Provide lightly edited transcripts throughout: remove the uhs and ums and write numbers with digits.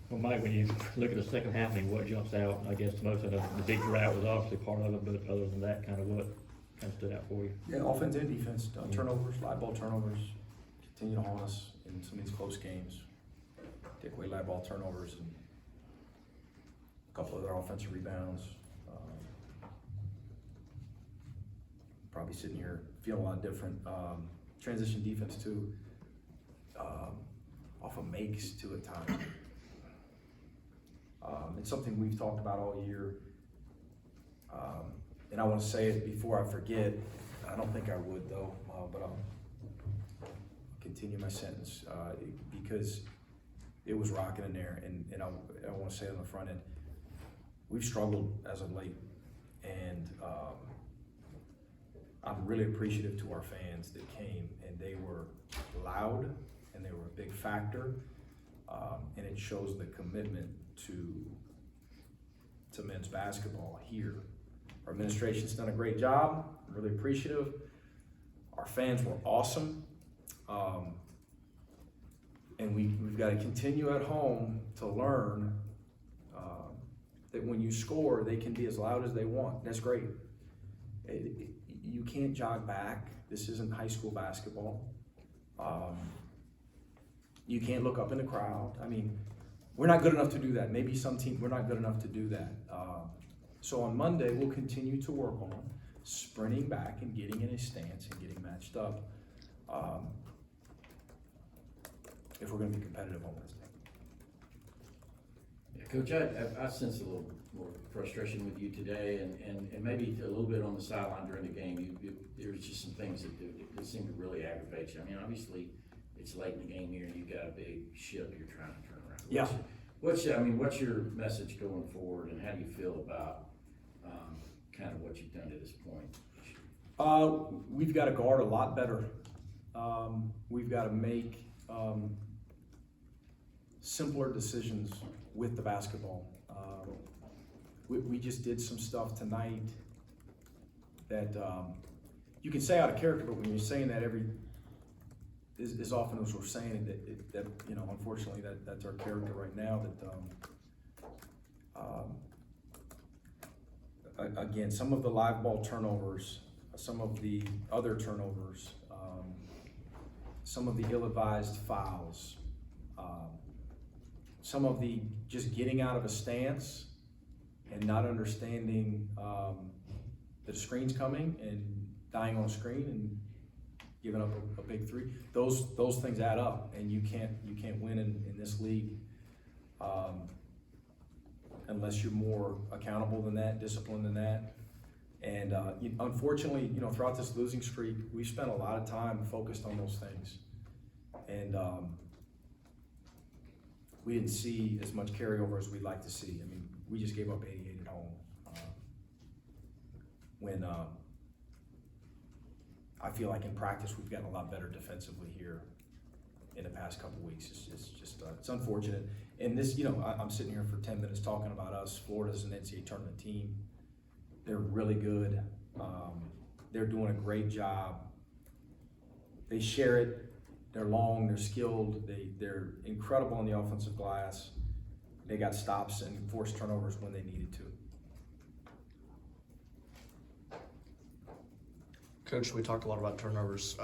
Well, Mike, when you look at the second half, I mean, what jumps out? I guess most of the big drought was obviously part of it, but other than that, kind of what kind of stood out for you? Yeah, offense and defense, turnovers, live ball turnovers, continue to haunt us in some of these close games. Take away live ball turnovers and a couple of their offensive rebounds. Probably sitting here feeling a lot different. Transition defense too, off of makes to a time. It's something we've talked about all year. And I want to say it before I forget. I don't think I would though, but I'll continue my sentence because it was rocking in there, and I want to say it on the front end. We've struggled as of late, and I'm really appreciative to our fans that came, and they were loud, and they were a big factor, and it shows the commitment to men's basketball here. Our administration's done a great job. I'm really appreciative. Our fans were awesome. And we've got to continue at home to learn that when you score, they can be as loud as they want. That's great. You can't jog back. This isn't high school basketball. You can't look up in the crowd. I mean, we're not good enough to do that. Maybe some team, we're not good enough to do that. So on Monday, we'll continue to work on sprinting back and getting in a stance and getting matched up if we're going to be competitive on Wednesday. Yeah, Coach, I sense a little more frustration with you today, and maybe a little bit on the sideline during the game. There's just some things that seem to really aggravate you. I mean, obviously, it's late in the game here, and you've got a big ship you're trying to turn around. Yeah. What's your message going forward, and how do you feel about kind of what you've done to this point? We've got to guard a lot better. We've got to make simpler decisions with the basketball. We just did some stuff tonight that you can say out of character, but when you're saying that as often as we're saying it, that you know, unfortunately, that's our character right now. That again, some of the live ball turnovers, some of the other turnovers, some of the ill-advised fouls, some of the just getting out of a stance and not understanding that a screen's coming and dying on a screen and giving up a big three. Those things add up, and you can't win in this league unless you're more accountable than that, disciplined than that. And unfortunately, you know, throughout this losing streak, we've spent a lot of time focused on those things, and we didn't see as much carryover as we'd like to see. I mean, we just gave up 88 at home. When I feel like in practice we've gotten a lot better defensively here in the past couple weeks. It's just it's unfortunate. And this, you know, I'm sitting here for 10 minutes talking about us. Florida's an NCAA tournament team. They're really good. They're doing a great job. They share it. They're long. They're skilled. They're incredible on the offensive glass. They got stops and forced turnovers when they needed to. Coach, we talked a lot about turnovers.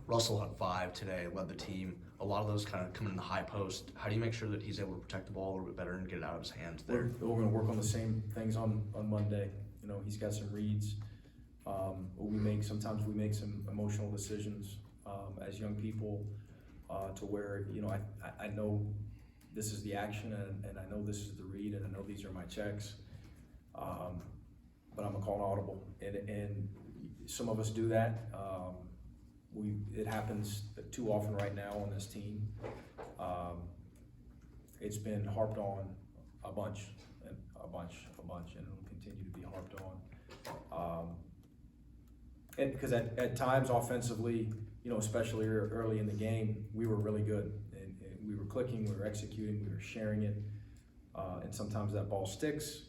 Russell had 5 today, led the team. A lot of those kind of come in the high post. How do you make sure that he's able to protect the ball a little bit better and get it out of his hands there? We're going to work on the same things on Monday. You know, he's got some reads. Sometimes we make some emotional decisions as young people to where, you know, I know this is the action and I know this is the read and I know these are my checks, but I'm a call audible, and some of us do that. It happens too often right now on this team. It's been harped on a bunch, and it'll continue to be harped on. And because at times offensively, you know, especially early in the game, we were really good, and we were clicking, we were executing, we were sharing it, and sometimes that ball sticks.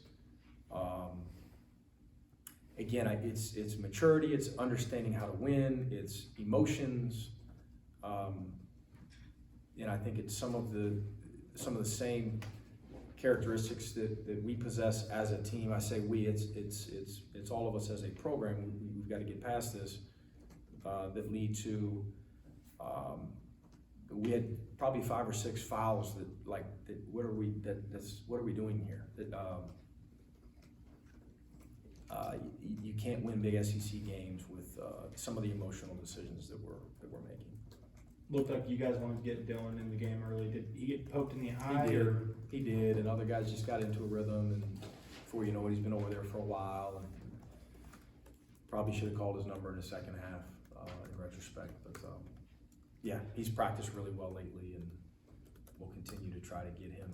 Again, it's maturity, it's understanding how to win, it's emotions, and I think it's some of the same characteristics that we possess as a team. I say we, it's all of us as a program. We've got to get past this, that lead to, we had probably 5 or 6 fouls what are we doing here? You can't win big SEC games with some of the emotional decisions that we're making. Looked like you guys wanted to get Dylan in the game early. Did he get poked in the eye? He did, and other guys just got into a rhythm, and before you know it, he's been over there for a while, and probably should have called his number in the second half, in retrospect, but, yeah, he's practiced really well lately, and we'll continue to try to get him,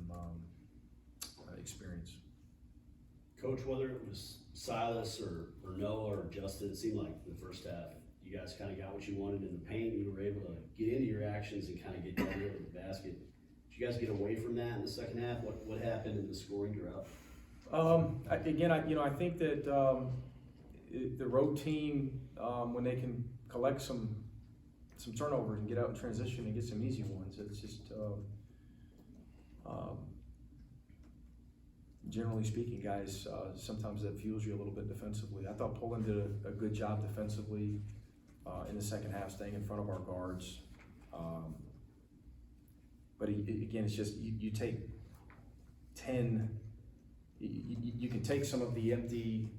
experience. Coach, whether it was Silas or Noah or Justin, it seemed like in the first half, you guys kind of got what you wanted in the paint. You were able to get into your actions and kind of get down here with the basket. Did you guys get away from that in the second half? What happened in the scoring drought? I think that the road team, when they can collect some turnovers and get out in transition and get some easy ones, it's just generally speaking, guys, sometimes that fuels you a little bit defensively. I thought Poland did a good job defensively in the second half, staying in front of our guards. But again, it's just you take 10. You can take some of the empty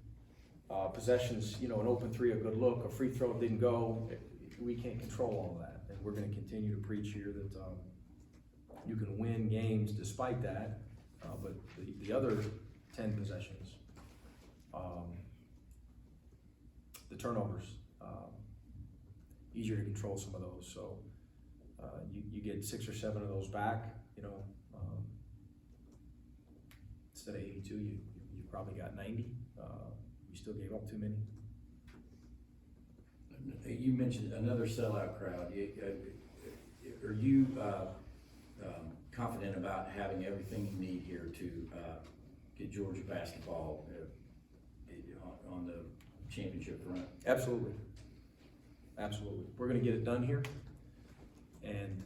possessions, an open three, a good look, a free throw didn't go. We can't control all of that, and we're going to continue to preach here that you can win games despite that. But the other 10 possessions, the turnovers, easier to control some of those. So you get 6 or 7 of those back, instead of 82, you probably got 90. You still gave up too many. You mentioned another sellout crowd. Are you confident about having everything you need here to get Georgia basketball on the championship front? Absolutely. Absolutely. We're going to get it done here, and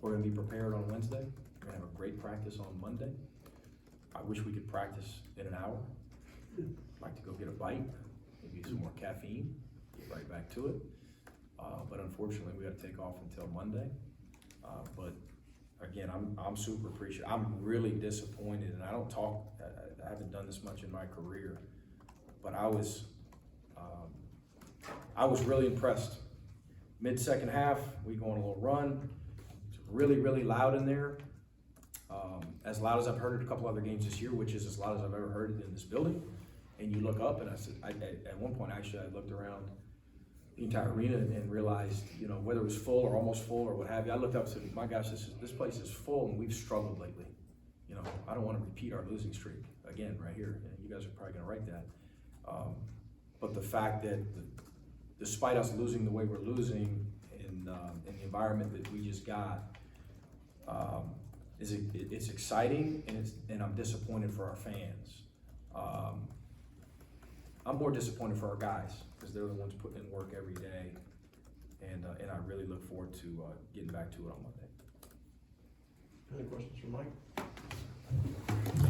we're going to be prepared on Wednesday. We're going to have a great practice on Monday. I wish we could practice in an hour. I'd like to go get a bite, maybe some more caffeine, get right back to it. But unfortunately, we got to take off until Monday. But again, I'm super appreciative. I'm really disappointed, and I haven't done this much in my career, but I was really impressed. Mid-second half, we go on a little run. It's really, really loud in there. As loud as I've heard it a couple other games this year, which is as loud as I've ever heard it in this building. And you look up, and I said, at one point, actually, I looked around the entire arena and realized, whether it was full or almost full or what have you, I looked up and said, my gosh, this place is full, and we've struggled lately. I don't want to repeat our losing streak again right here. And you guys are probably going to write that. But the fact that despite us losing the way we're losing in the environment that we just got, it's exciting, and I'm disappointed for our fans. I'm more disappointed for our guys, because they're the ones putting in work every day, and I really look forward to getting back to it on Monday. Any questions for Mike?